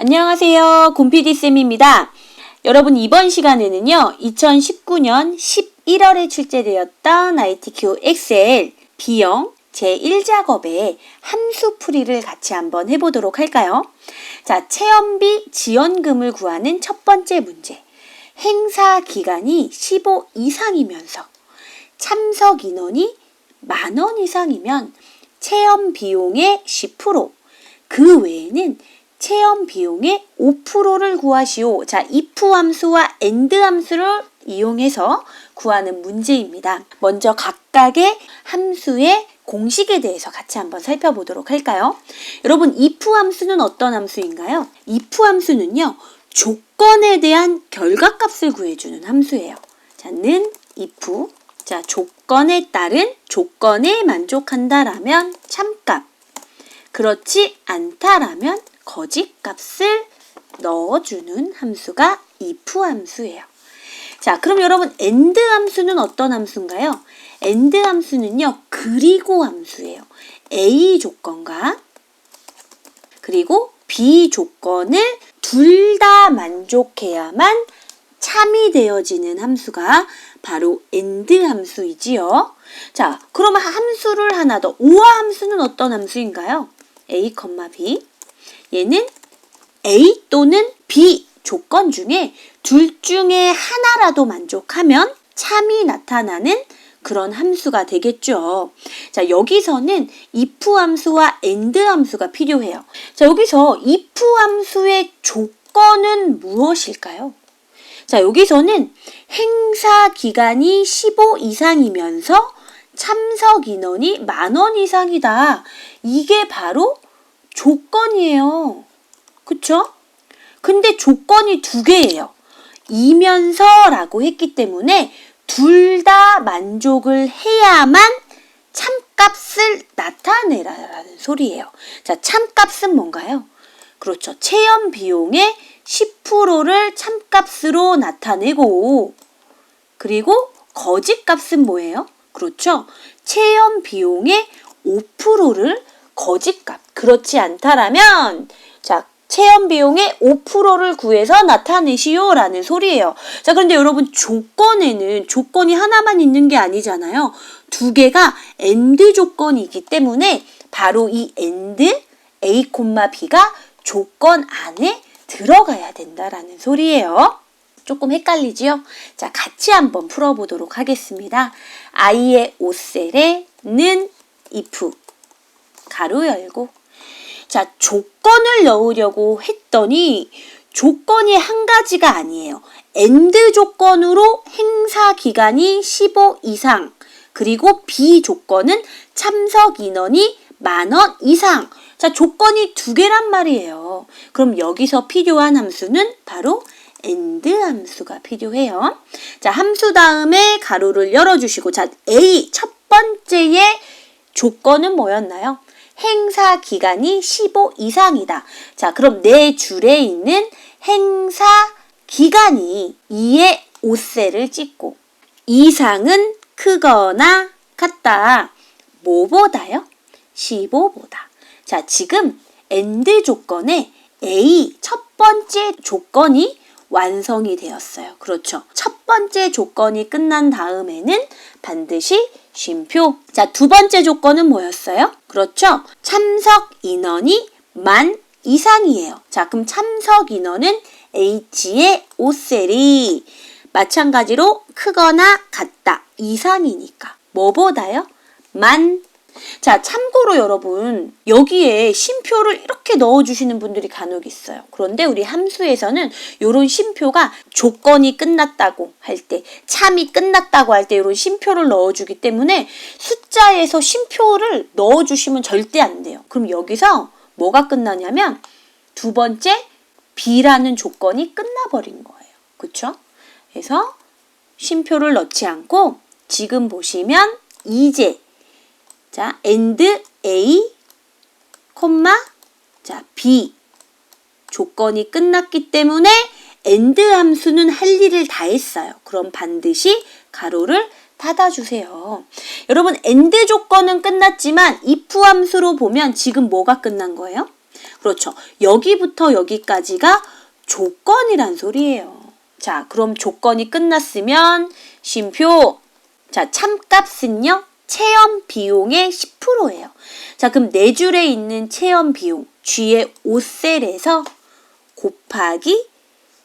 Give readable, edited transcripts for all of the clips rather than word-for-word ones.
안녕하세요. 곰피디쌤입니다. 여러분 이번 시간에는요. 2019년 11월에 출제되었던 ITQ 엑셀 B형 제1작업의 함수풀이를 같이 한번 해보도록 할까요? 자, 체험비 지원금을 구하는 첫 번째 문제. 행사 기간이 15 이상이면서 참석 인원이 10,000원 이상이면 체험 비용의 10%, 그 외에는 체험 비용의 5%를 구하시오. 자, if 함수와 and 함수를 이용해서 구하는 문제입니다. 먼저 각각의 함수의 공식에 대해서 같이 한번 살펴보도록 할까요? 여러분, if 함수는 어떤 함수인가요? if 함수는요, 조건에 대한 결과값을 구해주는 함수예요. 자, 는 if. 자, 조건에 따른 조건에 만족한다라면 참값. 그렇지 않다라면 거짓값을 넣어주는 함수가 if 함수예요. 자, 그럼 여러분 and 함수는 어떤 함수인가요? and 함수는요, 그리고 함수예요. A 조건과 그리고 B 조건을 둘 다 만족해야만 참이 되어지는 함수가 바로 and 함수이지요. 자, 그러면 함수를 하나 더. 오화 함수는 어떤 함수인가요? A, B. 얘는 A 또는 B 조건 중에 둘 중에 하나라도 만족하면 참이 나타나는 그런 함수가 되겠죠. 자, 여기서는 if 함수와 and 함수가 필요해요. 자, 여기서 if 함수의 조건은 무엇일까요? 자, 여기서는 행사 기간이 15 이상이면서 참석 인원이 10,000원 이상이다. 이게 바로 조건이에요. 그쵸? 근데 조건이 두 개예요. 이면서 라고 했기 때문에 둘 다 만족을 해야만 참값을 나타내라는 소리예요. 자, 참값은 뭔가요? 그렇죠. 체험 비용의 10%를 참값으로 나타내고, 그리고 거짓값은 뭐예요? 그렇죠. 체험 비용의 5%를 거짓값. 그렇지 않다라면, 자, 체험 비용의 5%를 구해서 나타내시오 라는 소리예요. 자, 그런데 여러분 조건에는 조건이 하나만 있는 게 아니잖아요. 두 개가 and 조건이기 때문에 바로 이 and A, B가 조건 안에 들어가야 된다라는 소리예요. 조금 헷갈리지요? 자, 같이 한번 풀어보도록 하겠습니다. I의 5셀에 는 if 가로 열고, 자, 조건을 넣으려고 했더니 조건이 한 가지가 아니에요. and 조건으로 행사 기간이 15 이상, 그리고 B 조건은 참석 인원이 10,000원 이상. 자, 조건이 두 개란 말이에요. 그럼 여기서 필요한 함수는 바로 and 함수가 필요해요. 자, 함수 다음에 가로를 열어주시고, 자, A 첫 번째의 조건은 뭐였나요? 행사 기간이 15 이상이다. 자, 그럼 네 줄에 있는 행사 기간이 2의 5셀을 찍고, 이상은 크거나 같다. 뭐보다요? 15보다. 자, 지금 and 조건에 A 첫 번째 조건이 완성이 되었어요. 그렇죠. 첫 번째 조건이 끝난 다음에는 반드시 쉼표. 자, 두 번째 조건은 뭐였어요? 그렇죠. 참석 인원이 10,000 이상이에요. 자, 그럼 참석 인원은 H의 5셀이 마찬가지로 크거나 같다. 이상이니까. 뭐보다요? 10,000. 자, 참고로 여러분, 여기에 쉼표를 이렇게 넣어주시는 분들이 간혹 있어요. 그런데 우리 함수에서는 이런 쉼표가 조건이 끝났다고 할 때, 참이 끝났다고 할 때 이런 쉼표를 넣어주기 때문에 숫자에서 쉼표를 넣어주시면 절대 안 돼요. 그럼 여기서 뭐가 끝나냐면 두 번째 B라는 조건이 끝나버린 거예요. 그쵸? 그래서 쉼표를 넣지 않고 지금 보시면 이제 자, and A, 자, B 조건이 끝났기 때문에 and 함수는 할 일을 다 했어요. 그럼 반드시 가로를 닫아주세요. 여러분 and 조건은 끝났지만 if 함수로 보면 지금 뭐가 끝난 거예요? 그렇죠. 여기부터 여기까지가 조건이란 소리예요. 자, 그럼 조건이 끝났으면 쉼표. 자, 참값은요. 체험 비용의 10%예요. 자, 그럼 네 줄에 있는 체험 비용 G의 5셀에서 곱하기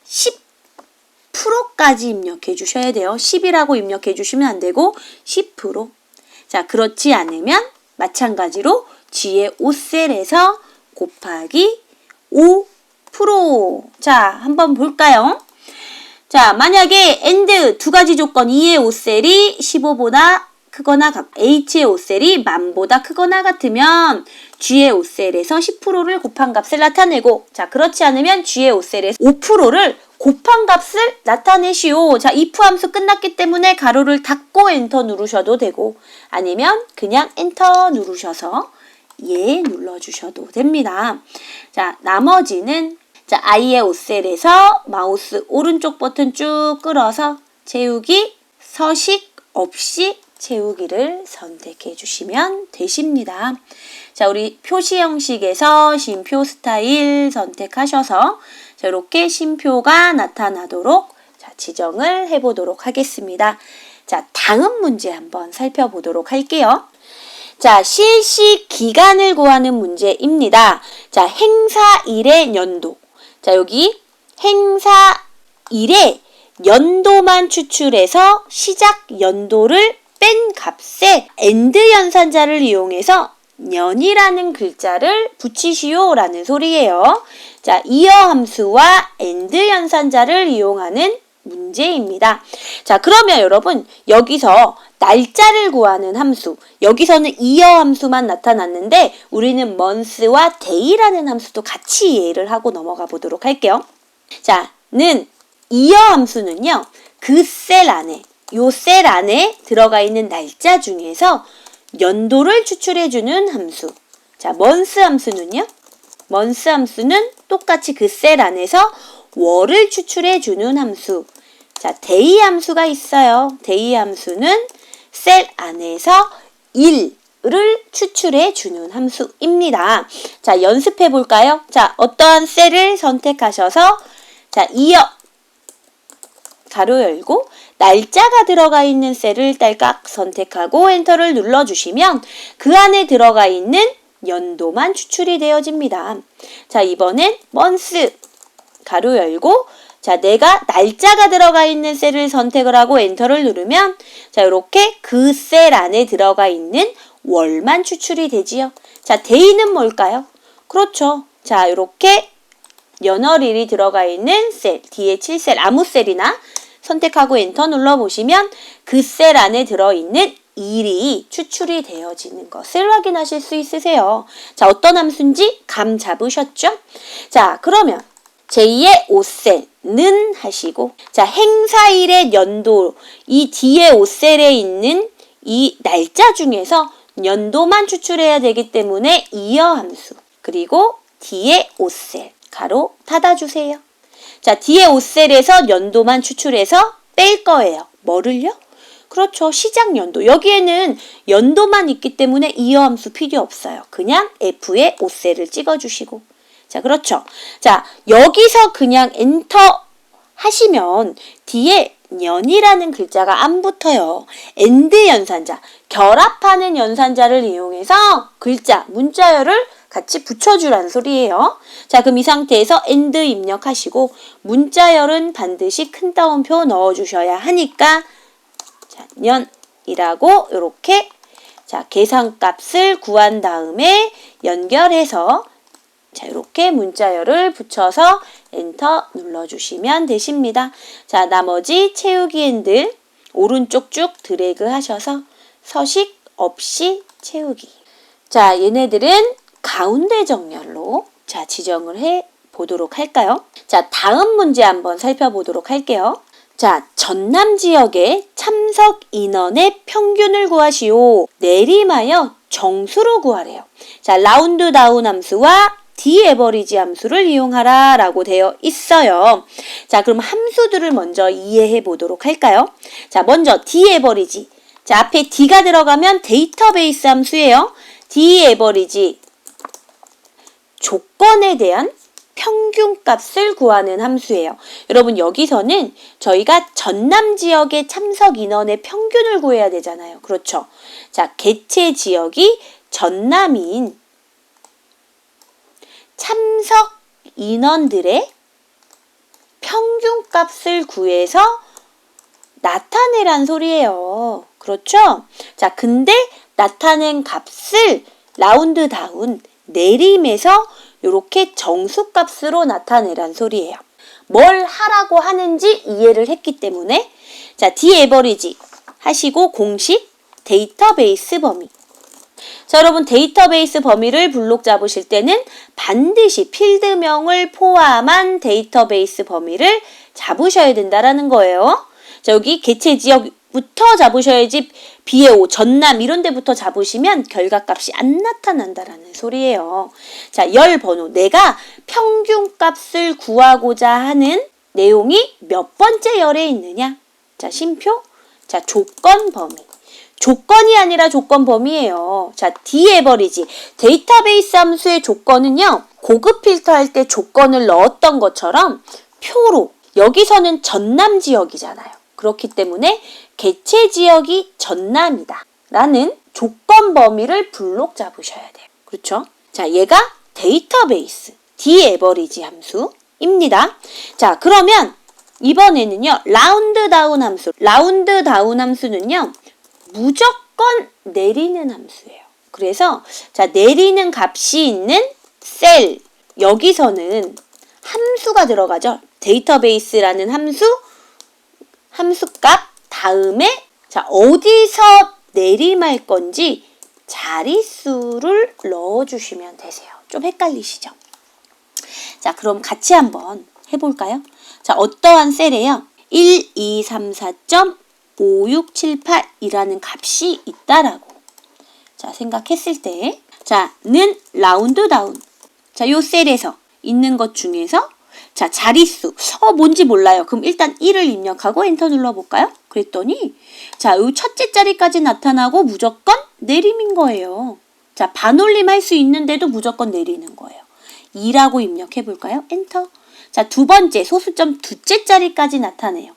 10%까지 입력해 주셔야 돼요. 10이라고 입력해 주시면 안 되고 10%. 자, 그렇지 않으면 마찬가지로 G의 5셀에서 곱하기 5%. 자, 한번 볼까요? 자, 만약에 AND 두 가지 조건 E의 5셀이 15보다 크거나 H의 5셀이 만보다 크거나 같으면 G의 5셀에서 10%를 곱한 값을 나타내고, 자, 그렇지 않으면 G의 5셀에서 5%를 곱한 값을 나타내시오. 자, if 함수 끝났기 때문에 가로를 닫고 엔터 누르셔도 되고, 아니면 그냥 엔터 누르셔서 예 눌러주셔도 됩니다. 자, 나머지는 자, I의 5셀에서 마우스 오른쪽 버튼 쭉 끌어서 채우기, 서식 없이 채우기를 선택해 주시면 되십니다. 자, 우리 표시 형식에서 쉼표 스타일 선택하셔서 자, 이렇게 쉼표가 나타나도록 자, 지정을 해보도록 하겠습니다. 자, 다음 문제 한번 살펴보도록 할게요. 자, 실시 기간을 구하는 문제입니다. 자, 행사일의 연도. 자, 여기 행사일의 연도만 추출해서 시작 연도를 뺀 값에 AND 연산자를 이용해서 년이라는 글자를 붙이시오 라는 소리예요. 자, 이어 함수와 AND 연산자를 이용하는 문제입니다. 자, 그러면 여러분 여기서 날짜를 구하는 함수, 여기서는 이어 함수만 나타났는데 우리는 month와 day라는 함수도 같이 이해를 하고 넘어가 보도록 할게요. 자, 이어 함수는요. 그 셀 안에, 요 셀 안에 들어가 있는 날짜 중에서 연도를 추출해주는 함수. 자, month 함수는요. month 함수는 똑같이 그 셀 안에서 월을 추출해주는 함수. 자, day 함수가 있어요. day 함수는 셀 안에서 일을 추출해주는 함수입니다. 자, 연습해 볼까요? 자, 어떠한 셀을 선택하셔서 자, 이어 가로 열고 날짜가 들어가 있는 셀을 딸깍 선택하고 엔터를 눌러주시면 그 안에 들어가 있는 연도만 추출이 되어집니다. 자, 이번엔 month 가로 열고 자, 내가 날짜가 들어가 있는 셀을 선택을 하고 엔터를 누르면 자, 이렇게 그 셀 안에 들어가 있는 월만 추출이 되지요. 자, day는 뭘까요? 그렇죠. 자, 이렇게 연월일이 들어가 있는 셀, 뒤에 7셀 아무 셀이나 선택하고 엔터 눌러보시면 그 셀 안에 들어있는 일이 추출이 되어지는 것을 확인하실 수 있으세요. 자, 어떤 함수인지 감 잡으셨죠? 자, 그러면 제2의 5셀는 하시고 자, 행사일의 연도, 이 뒤에 5셀에 있는 이 날짜 중에서 연도만 추출해야 되기 때문에 이어 함수, 그리고 뒤에 5셀 가로 닫아주세요. 자, 뒤에 5셀에서 연도만 추출해서 뺄 거예요. 뭐를요? 그렇죠. 시작 연도. 여기에는 연도만 있기 때문에 이어 함수 필요 없어요. 그냥 F에 5셀을 찍어주시고. 자, 그렇죠. 자, 여기서 그냥 엔터 하시면 뒤에 년이라는 글자가 안 붙어요. AND 연산자, 결합하는 연산자를 이용해서 글자, 문자열을 같이 붙여주라는 소리예요. 자, 그럼 이 상태에서 AND 입력하시고 문자열은 반드시 큰 따옴표 넣어주셔야 하니까 자, 년이라고 이렇게 자, 계산값을 구한 다음에 연결해서 자, 이렇게 문자열을 붙여서 엔터 눌러주시면 되십니다. 자, 나머지 채우기 AND 오른쪽 쭉 드래그 하셔서 서식 없이 채우기. 자, 얘네들은 가운데 정렬로 자, 지정을 해 보도록 할까요? 자, 다음 문제 한번 살펴보도록 할게요. 자, 전남 지역의 참석 인원의 평균을 구하시오. 내림하여 정수로 구하래요. 자, 라운드 다운 함수와 디에버리지 함수를 이용하라 라고 되어 있어요. 자, 그럼 함수들을 먼저 이해해 보도록 할까요? 자, 먼저 디에버리지. 자, 앞에 D가 들어가면 데이터베이스 함수예요. 디에버리지. 조건에 대한 평균값을 구하는 함수예요. 여러분 여기서는 저희가 전남 지역의 참석 인원의 평균을 구해야 되잖아요. 그렇죠? 자, 개최 지역이 전남인 참석 인원들의 평균값을 구해서 나타내란 소리예요. 그렇죠? 자, 근데 나타낸 값을 라운드 다운, 내림에서 이렇게 정수값으로 나타내란 소리예요. 뭘 하라고 하는지 이해를 했기 때문에 자, 디에버리지 하시고 공식 데이터베이스 범위. 자, 여러분 데이터베이스 범위를 블록 잡으실 때는 반드시 필드명을 포함한 데이터베이스 범위를 잡으셔야 된다라는 거예요. 자, 여기 개최 지역부터 잡으셔야지 BAO, 전남 이런 데부터 잡으시면 결과값이 안 나타난다라는 소리예요. 자, 열 번호. 내가 평균값을 구하고자 하는 내용이 몇 번째 열에 있느냐? 자, 심표. 자, 조건 범위. 조건이 아니라 조건 범위예요. 자, 디에버리지. 데이터베이스 함수의 조건은요. 고급 필터 할 때 조건을 넣었던 것처럼 표로. 여기서는 전남 지역이잖아요. 그렇기 때문에 개최 지역이 전남이다 라는 조건 범위를 블록 잡으셔야 돼요. 그렇죠? 자, 얘가 데이터베이스 디에버리지 함수입니다. 자, 그러면 이번에는요. 라운드 다운 함수. 라운드 다운 함수는요. 무조건 내리는 함수예요. 그래서 자, 내리는 값이 있는 셀 여기서는 함수가 들어가죠. 데이터베이스라는 함수값 다음에 자, 어디서 내림할 건지 자릿수를 넣어주시면 되세요. 좀 헷갈리시죠? 자, 그럼 같이 한번 해볼까요? 자, 어떠한 셀에요? 1, 2, 3, 4.5678이라는 값이 있다라고 자, 생각했을 때 자, 는 라운드 다운. 자, 요 셀에서 있는 것 중에서 자, 자릿수. 뭔지 몰라요. 그럼 일단 1을 입력하고 엔터 눌러볼까요? 그랬더니 자, 요 첫째 자리까지 나타나고 무조건 내림인 거예요. 자, 반올림 할 수 있는데도 무조건 내리는 거예요. 2라고 입력해볼까요? 엔터. 자, 두 번째 소수점 두째 자리까지 나타내요.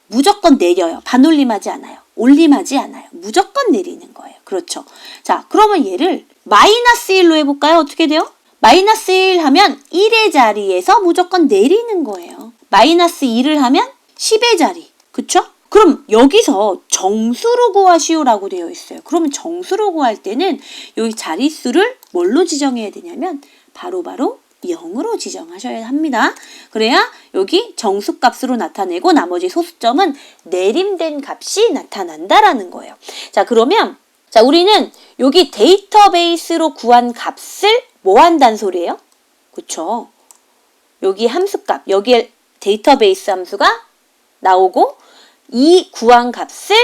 무조건 내려요. 반올림하지 않아요. 올림하지 않아요. 무조건 내리는 거예요. 그렇죠. 자, 그러면 얘를 마이너스 1로 해볼까요? 어떻게 돼요? 마이너스 1 하면 1의 자리에서 무조건 내리는 거예요. 마이너스 2를 하면 10의 자리. 그쵸? 그럼 여기서 정수로 구하시오라고 되어 있어요. 그러면 정수로 구할 때는 여기 자릿수를 뭘로 지정해야 되냐면 바로바로 0으로 지정하셔야 합니다. 그래야 여기 정수값으로 나타내고 나머지 소수점은 내림된 값이 나타난다라는 거예요. 자, 그러면 자, 우리는 여기 데이터베이스로 구한 값을 뭐 한다는 소리예요? 그쵸? 여기 함수값, 여기에 데이터베이스 함수가 나오고 이 구한 값을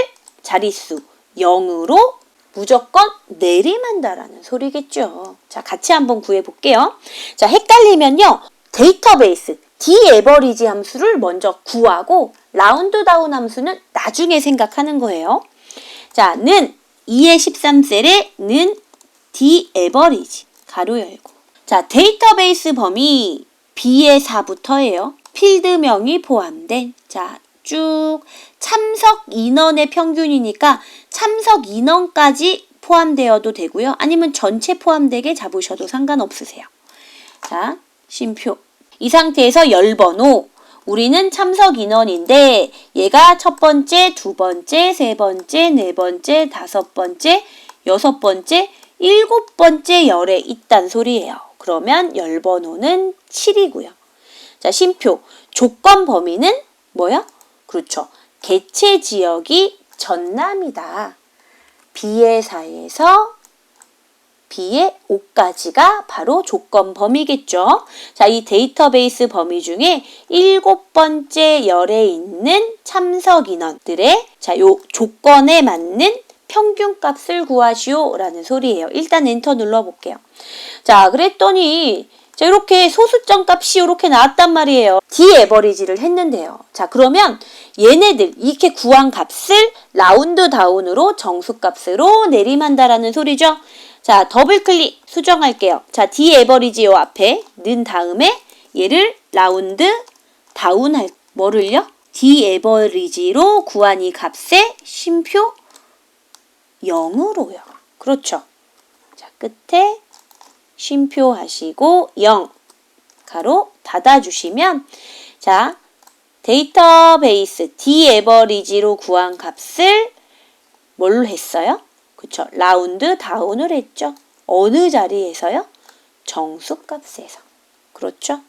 자릿수 0으로 무조건 내림한다라는 소리겠죠. 자, 같이 한번 구해볼게요. 자, 헷갈리면요. 데이터베이스, 디에버리지 함수를 먼저 구하고 라운드 다운 함수는 나중에 생각하는 거예요. 자, 는 2의 13셀에 는 디에버리지 가로 열고 자, 데이터베이스 범위 B의 4부터예요. 필드명이 포함된 자, 쭉 참석 인원의 평균이니까 참석 인원까지 포함되어도 되고요. 아니면 전체 포함되게 잡으셔도 상관없으세요. 자, 쉼표. 이 상태에서 열번호. 우리는 참석 인원인데 얘가 첫 번째, 두 번째, 세 번째, 네 번째, 다섯 번째, 여섯 번째, 일곱 번째 열에 있단 소리예요. 그러면 열번호는 7이고요. 자, 쉼표. 조건 범위는 뭐야? 그렇죠. 개최 지역이 전남이다. B의 4에서 B의 5까지가 바로 조건 범위겠죠. 자, 이 데이터베이스 범위 중에 7번째 열에 있는 참석 인원들의 자, 요 조건에 맞는 평균값을 구하시오라는 소리예요. 일단 엔터 눌러볼게요. 자, 그랬더니 자, 이렇게 소수점 값이 이렇게 나왔단 말이에요. 디에버리지를 했는데요. 자, 그러면 얘네들 이렇게 구한 값을 라운드 다운으로 정수값으로 내림한다라는 소리죠. 자, 더블 클릭 수정할게요. 자, 디에버리지 요 앞에 는 다음에 얘를 라운드 다운 뭐를요? 디에버리지로 구한 이 값의 쉼표 0으로요. 그렇죠. 자, 끝에 쉼표 하시고 0 가로 닫아주시면 자, 데이터베이스 디에버리지로 구한 값을 뭘로 했어요? 그쵸. 라운드 다운을 했죠. 어느 자리에서요? 정수값에서. 그렇죠.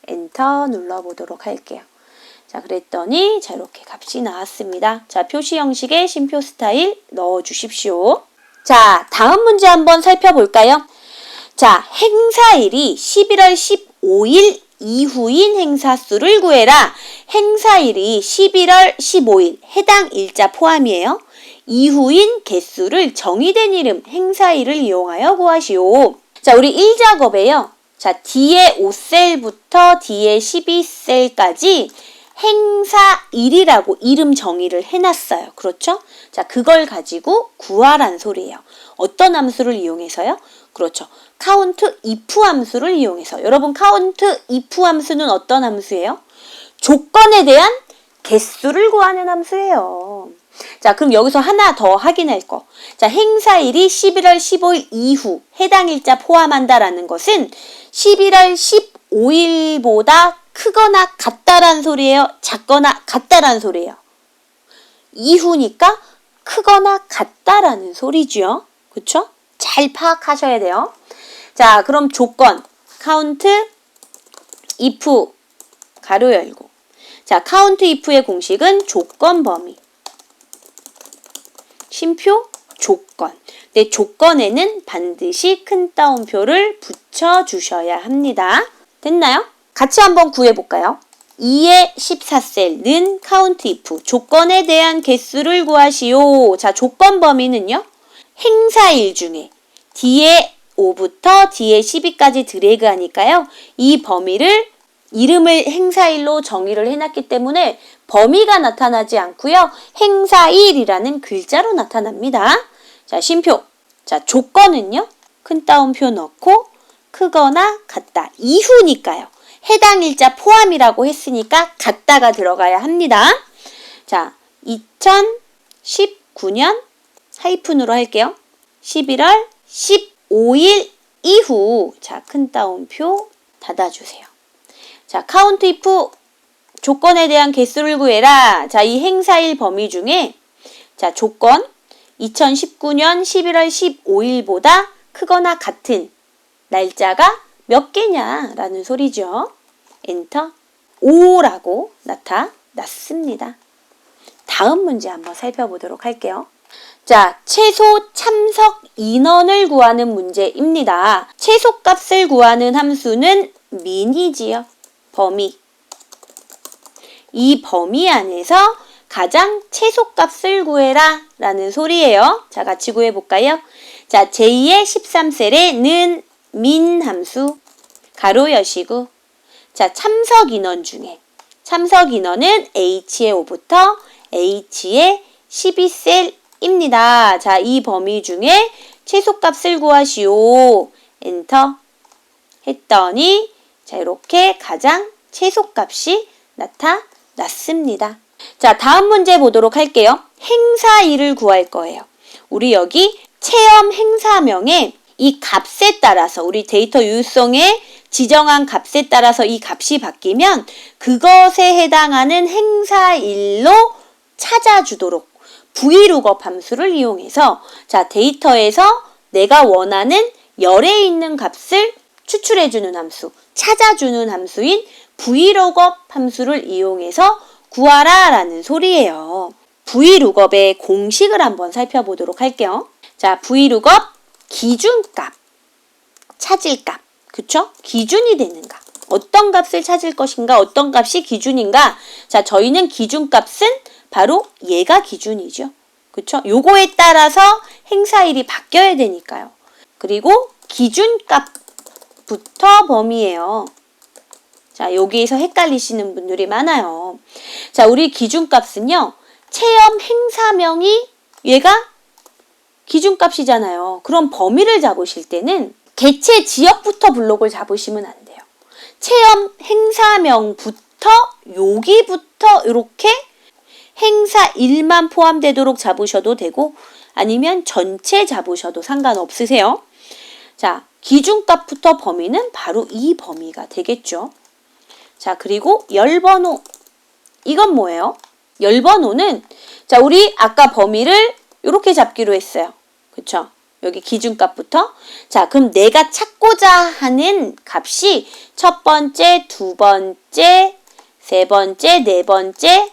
엔터 눌러보도록 할게요. 자, 그랬더니 자, 이렇게 값이 나왔습니다. 자, 표시 형식의 쉼표 스타일 넣어주십시오. 자, 다음 문제 한번 살펴볼까요? 자, 행사일이 11월 15일 이후인 행사 수를 구해라. 행사일이 11월 15일 해당 일자 포함이에요. 이후인 개수를 정의된 이름 행사일을 이용하여 구하시오. 자, 우리 1작업에요. 자, 뒤에 5셀부터 뒤에 12셀까지 행사일이라고 이름 정의를 해놨어요. 그렇죠? 자, 그걸 가지고 구하란 소리예요. 어떤 함수를 이용해서요? 그렇죠. count if 함수를 이용해서. 여러분, count if 함수는 어떤 함수예요? 조건에 대한 개수를 구하는 함수예요. 자, 그럼 여기서 하나 더 확인할 거. 자, 행사일이 11월 15일 이후 해당 일자 포함한다라는 것은 11월 15일보다 크거나 같다란 소리예요? 작거나 같다란 소리예요? 이후니까 크거나 같다라는 소리죠. 그쵸? 잘 파악하셔야 돼요. 자, 그럼 조건 count if 가로 열고. 자, count if의 공식은 조건 범위. 쉼표 조건. 네, 조건에는 반드시 큰 따옴표를 붙여주셔야 합니다. 됐나요? 같이 한번 구해볼까요? 2의 14셀는 count if 조건에 대한 개수를 구하시오. 자, 조건 범위는요. 행사일 중에 뒤에 5부터 뒤에 12까지 드래그 하니까요. 이 범위를 이름을 행사일로 정의를 해놨기 때문에 범위가 나타나지 않고요. 행사일이라는 글자로 나타납니다. 자, 쉼표. 자, 조건은요. 큰 따옴표 넣고 크거나 같다. 이후니까요. 해당 일자 포함이라고 했으니까 같다가 들어가야 합니다. 자, 2019년 하이픈으로 할게요. 11월 15일 이후 자, 큰 따옴표 닫아주세요. 자, count if 조건에 대한 개수를 구해라. 자, 이 행사일 범위 중에 자, 조건 2019년 11월 15일보다 크거나 같은 날짜가 몇 개냐라는 소리죠. 엔터 5라고 나타났습니다. 다음 문제 한번 살펴보도록 할게요. 자, 최소 참석 인원을 구하는 문제입니다. 최소값을 구하는 함수는 min이지요. 범위. 이 범위 안에서 가장 최소값을 구해라 라는 소리예요. 자, 같이 구해볼까요? 자, 제2의 13셀에 는 min 함수 가로 여시고 자, 참석 인원 중에 참석 인원은 h의 5부터 h의 12셀입니다. 자, 이 범위 중에 최소값을 구하시오. 엔터 했더니 자, 이렇게 가장 최소값이 나타났습니다. 자, 다음 문제 보도록 할게요. 행사일을 구할 거예요. 우리 여기 체험 행사명에 이 값에 따라서 우리 데이터 유효성에 지정한 값에 따라서 이 값이 바뀌면 그것에 해당하는 행사일로 찾아주도록 VLOOKUP 함수를 이용해서 자, 데이터에서 내가 원하는 열에 있는 값을 추출해주는 함수, 찾아주는 함수인 VLOOKUP 함수를 이용해서 구하라 라는 소리예요. VLOOKUP의 공식을 한번 살펴보도록 할게요. 자, VLOOKUP 기준값, 찾을 값, 그쵸? 기준이 되는 값. 어떤 값을 찾을 것인가, 어떤 값이 기준인가. 자, 저희는 기준값은 바로 얘가 기준이죠. 그쵸? 요거에 따라서 행사일이 바뀌어야 되니까요. 그리고 기준값부터 범위예요. 자, 여기에서 헷갈리시는 분들이 많아요. 자, 우리 기준값은요. 체험 행사명이 얘가 기준값이잖아요. 그럼 범위를 잡으실 때는 개체 지역부터 블록을 잡으시면 안 돼요. 체험 행사명부터 여기부터 이렇게 행사 1만 포함되도록 잡으셔도 되고 아니면 전체 잡으셔도 상관없으세요. 자, 기준값부터 범위는 바로 이 범위가 되겠죠. 자, 그리고 열번호. 이건 뭐예요? 열번호는 자, 우리 아까 범위를 이렇게 잡기로 했어요. 그쵸? 여기 기준값부터. 자, 그럼 내가 찾고자 하는 값이 첫 번째, 두 번째, 세 번째, 네 번째,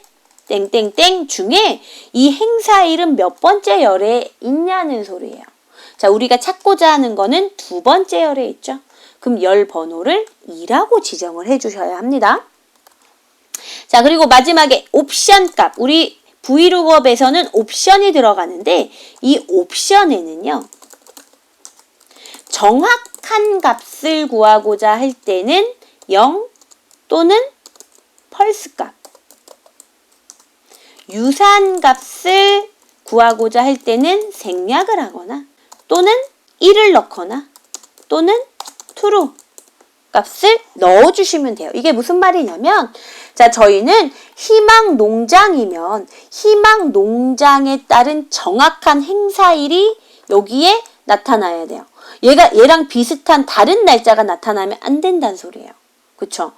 땡땡땡 중에 이 행사일은 몇 번째 열에 있냐는 소리예요. 자, 우리가 찾고자 하는 거는 두 번째 열에 있죠. 그럼 열 번호를 2라고 지정을 해주셔야 합니다. 자, 그리고 마지막에 옵션 값. 우리 브이룩업에서는 옵션이 들어가는데 이 옵션에는요. 정확한 값을 구하고자 할 때는 0 또는 펄스 값. 유사한 값을 구하고자 할 때는 생략을 하거나 또는 1을 넣거나 또는 true 값을 넣어주시면 돼요. 이게 무슨 말이냐면 자, 저희는 희망 농장이면 희망 농장에 따른 정확한 행사일이 여기에 나타나야 돼요. 얘랑 비슷한 다른 날짜가 나타나면 안 된다는 소리예요. 그쵸?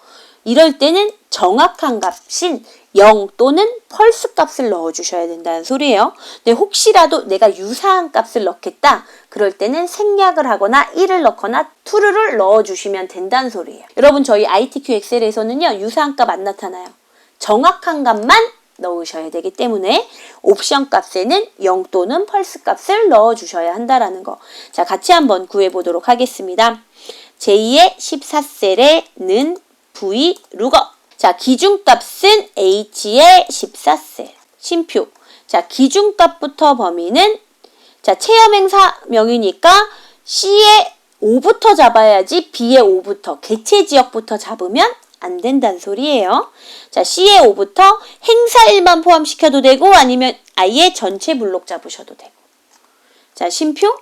이럴 때는 정확한 값인 0 또는 펄스 값을 넣어주셔야 된다는 소리예요. 근데 혹시라도 내가 유사한 값을 넣겠다. 그럴 때는 생략을 하거나 1을 넣거나 true를 넣어주시면 된다는 소리예요. 여러분 저희 ITQ 엑셀에서는요. 유사한 값 안 나타나요. 정확한 값만 넣으셔야 되기 때문에 옵션 값에는 0 또는 펄스 값을 넣어주셔야 한다라는 거. 자, 같이 한번 구해보도록 하겠습니다. 제2의 14셀에는 브이룩업. 자, 기준값은 H의 14셀. 쉼표. 자, 기준값부터 범위는 자, 체험행사명이니까 C의 5부터 잡아야지 B의 5부터 개체 지역부터 잡으면 안 된다는 소리예요. 자, C의 5부터 행사일만 포함시켜도 되고 아니면 아예 전체 블록 잡으셔도 되고. 자, 쉼표.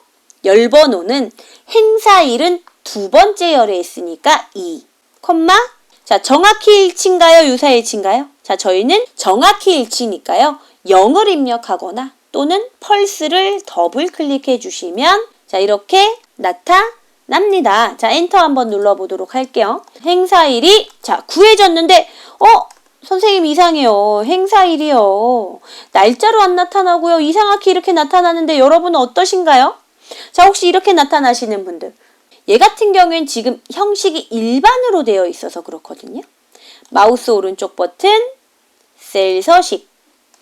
열번호는 행사일은 두 번째 열에 있으니까 2, 콤마. 자, 정확히 일치인가요? 유사일치인가요? 자, 저희는 정확히 일치니까요. 0을 입력하거나 또는 펄스를 더블 클릭해 주시면 자, 이렇게 나타납니다. 자, 엔터 한번 눌러보도록 할게요. 행사일이 자, 구해졌는데 선생님 이상해요. 행사일이요. 날짜로 안 나타나고요. 이상하게 이렇게 나타나는데 여러분은 어떠신가요? 자, 혹시 이렇게 나타나시는 분들. 얘 같은 경우엔 지금 형식이 일반으로 되어 있어서 그렇거든요. 마우스 오른쪽 버튼, 셀 서식,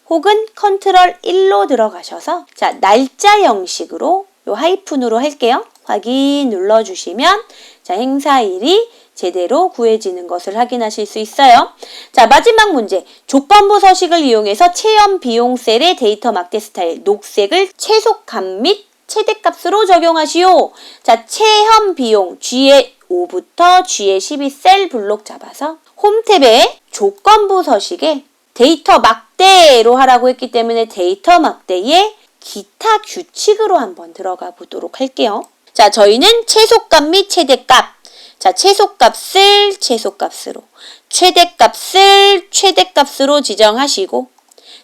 혹은 컨트롤 1로 들어가셔서 자, 날짜 형식으로 요 하이픈으로 할게요. 확인 눌러주시면 자, 행사일이 제대로 구해지는 것을 확인하실 수 있어요. 자, 마지막 문제. 조건부 서식을 이용해서 체험 비용 셀의 데이터 막대 스타일 녹색을 최소값 및 최대값으로 적용하시오. 자, 체험 비용 G의 5부터 G의 12셀 블록 잡아서 홈탭에 조건부 서식에 데이터 막대로 하라고 했기 때문에 데이터 막대에 기타 규칙으로 한번 들어가 보도록 할게요. 자, 저희는 최소값 및 최대값. 자, 최소값을 최소값으로, 최대값을 최대값으로 지정하시고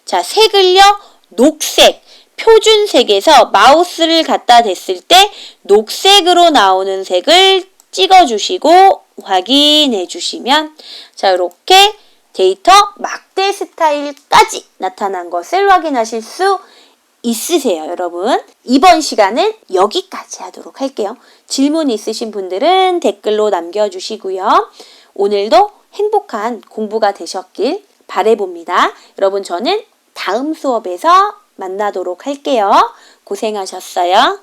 자, 색을요. 녹색. 표준색에서 마우스를 갖다 댔을 때 녹색으로 나오는 색을 찍어주시고 확인해 주시면 자, 이렇게 데이터 막대 스타일까지 나타난 것을 확인하실 수 있으세요, 여러분. 이번 시간은 여기까지 하도록 할게요. 질문 있으신 분들은 댓글로 남겨주시고요. 오늘도 행복한 공부가 되셨길 바라봅니다. 여러분, 저는 다음 수업에서 만나도록 할게요. 고생하셨어요.